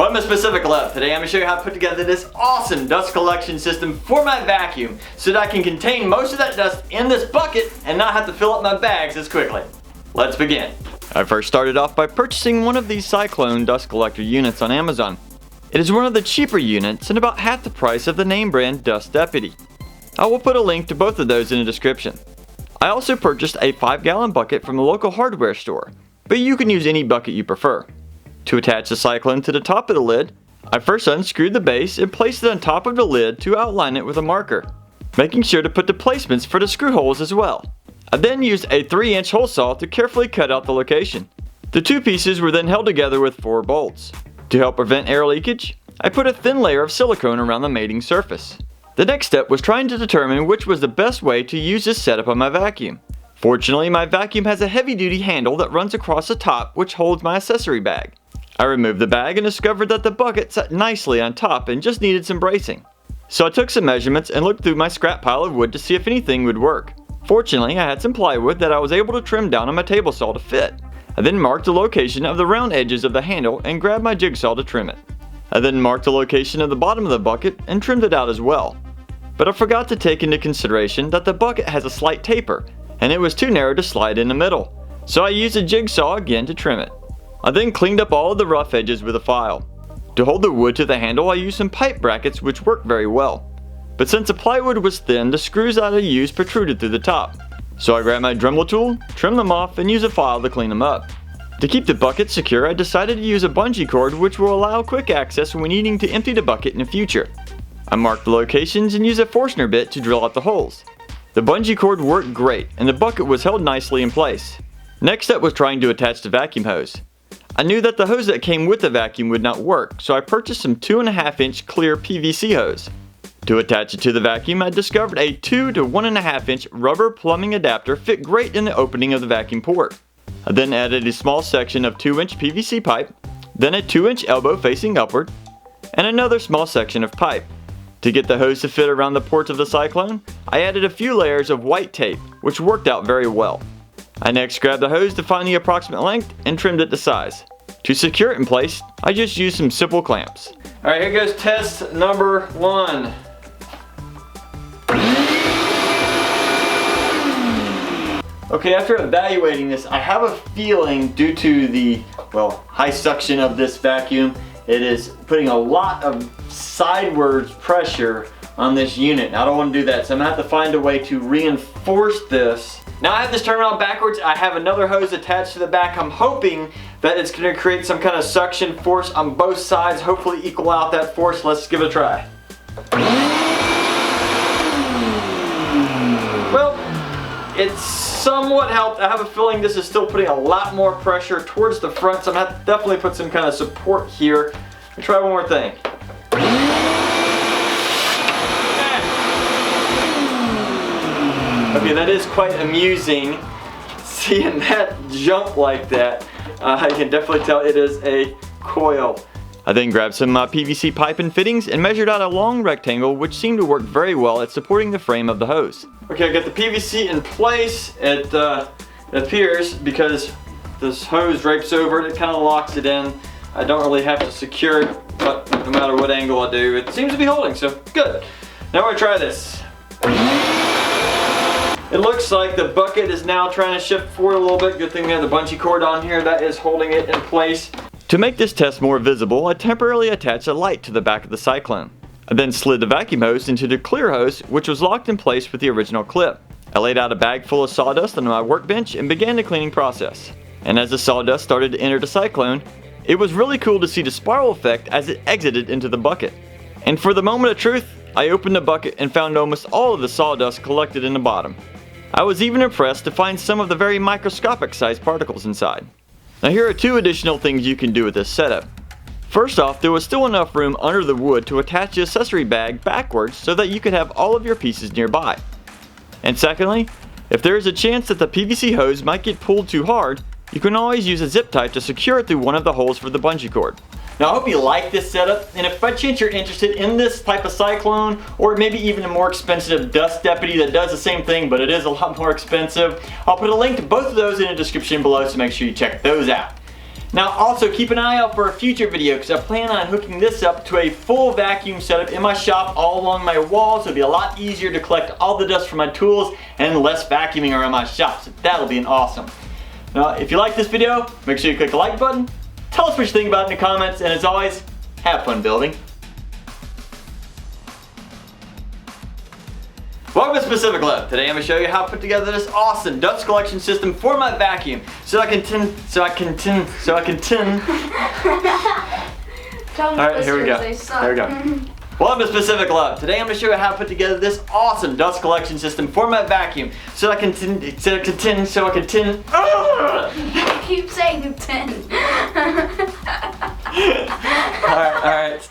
Welcome to Specific Lab. Today I'm going to show you how to put together this awesome dust collection system for my vacuum so that I can contain most of that dust in this bucket and not have to fill up my bags as quickly. Let's begin. I first started off by purchasing one of these Cyclone dust collector units on Amazon. It is one of the cheaper units and about half the price of the name brand Dust Deputy. I will put a link to both of those in the description. I also purchased a 5-gallon bucket from a local hardware store, but you can use any bucket you prefer. To attach the Cyclone to the top of the lid, I first unscrewed the base and placed it on top of the lid to outline it with a marker, making sure to put the placements for the screw holes as well. I then used a 3-inch hole saw to carefully cut out the location. The two pieces were then held together with 4 bolts. To help prevent air leakage, I put a thin layer of silicone around the mating surface. The next step was trying to determine which was the best way to use this setup on my vacuum. Fortunately, my vacuum has a heavy-duty handle that runs across the top which holds my accessory bag. I removed the bag and discovered that the bucket sat nicely on top and just needed some bracing. So I took some measurements and looked through my scrap pile of wood to see if anything would work. Fortunately, I had some plywood that I was able to trim down on my table saw to fit. I then marked the location of the round edges of the handle and grabbed my jigsaw to trim it. I then marked the location of the bottom of the bucket and trimmed it out as well. But I forgot to take into consideration that the bucket has a slight taper and it was too narrow to slide in the middle. So I used a jigsaw again to trim it. I then cleaned up all of the rough edges with a file. To hold the wood to the handle, I used some pipe brackets which worked very well. But since the plywood was thin, the screws that I used protruded through the top. So I grabbed my Dremel tool, trimmed them off, and used a file to clean them up. To keep the bucket secure, I decided to use a bungee cord which will allow quick access when needing to empty the bucket in the future. I marked the locations and used a Forstner bit to drill out the holes. The bungee cord worked great and the bucket was held nicely in place. Next step was trying to attach the vacuum hose. I knew that the hose that came with the vacuum would not work, so I purchased some 2.5-inch clear PVC hose. To attach it to the vacuum, I discovered a 2 to 1.5-inch rubber plumbing adapter fit great in the opening of the vacuum port. I then added a small section of 2-inch PVC pipe, then a 2-inch elbow facing upward, and another small section of pipe. To get the hose to fit around the ports of the Cyclone, I added a few layers of white tape, which worked out very well. I next grabbed the hose to find the approximate length and trimmed it to size. To secure it in place, I just used some simple clamps. Alright, here goes test number 1. Okay, after evaluating this, I have a feeling due to the, high suction of this vacuum, it is putting a lot of sidewards pressure on this unit. Now, I don't want to do that, so I'm going to have to find a way to reinforce this. Now I have this turned around backwards. I have another hose attached to the back. I'm hoping that it's going to create some kind of suction force on both sides, hopefully equal out that force. Let's give it a try. Well, it's somewhat helped. I have a feeling this is still putting a lot more pressure towards the front, so I'm going to have to definitely put some kind of support here. Let me try one more thing. Okay, that is quite amusing, seeing that jump like that. I can definitely tell it is a coil. I then grabbed some PVC pipe and fittings and measured out a long rectangle which seemed to work very well at supporting the frame of the hose. Okay, I got the PVC in place. It appears, because this hose drapes over it, it kind of locks it in. I don't really have to secure it, but no matter what angle I do, it seems to be holding, so good. Now we're gonna try this. It looks like the bucket is now trying to shift forward a little bit. Good thing we have the bungee cord on here that is holding it in place. To make this test more visible, I temporarily attached a light to the back of the Cyclone. I then slid the vacuum hose into the clear hose, which was locked in place with the original clip. I laid out a bag full of sawdust on my workbench and began the cleaning process. And as the sawdust started to enter the Cyclone, it was really cool to see the spiral effect as it exited into the bucket. And for the moment of truth, I opened the bucket and found almost all of the sawdust collected in the bottom. I was even impressed to find some of the very microscopic sized particles inside. Now here are 2 additional things you can do with this setup. First off, there was still enough room under the wood to attach the accessory bag backwards so that you could have all of your pieces nearby. And secondly, if there is a chance that the PVC hose might get pulled too hard, you can always use a zip tie to secure it through one of the holes for the bungee cord. Now I hope you like this setup, and if by chance you're interested in this type of Cyclone, or maybe even a more expensive Dust Deputy that does the same thing but it is a lot more expensive, I'll put a link to both of those in the description below, so make sure you check those out. Now also keep an eye out for a future video because I plan on hooking this up to a full vacuum setup in my shop all along my walls. It'll be a lot easier to collect all the dust from my tools and less vacuuming around my shop, so that'll be awesome. Now if you like this video, make sure you click the like button, tell us what you think about it in the comments, and as always, have fun building. Welcome to Specific Lab. Today I'm going to show you how to put together this awesome dust collection system for my vacuum so I can tin. Alright, here we go. Here we go. Welcome to Specific Lab. Today I'm going to show you how to put together this awesome dust collection system for my vacuum so I can tin. Keep saying tin. Alright.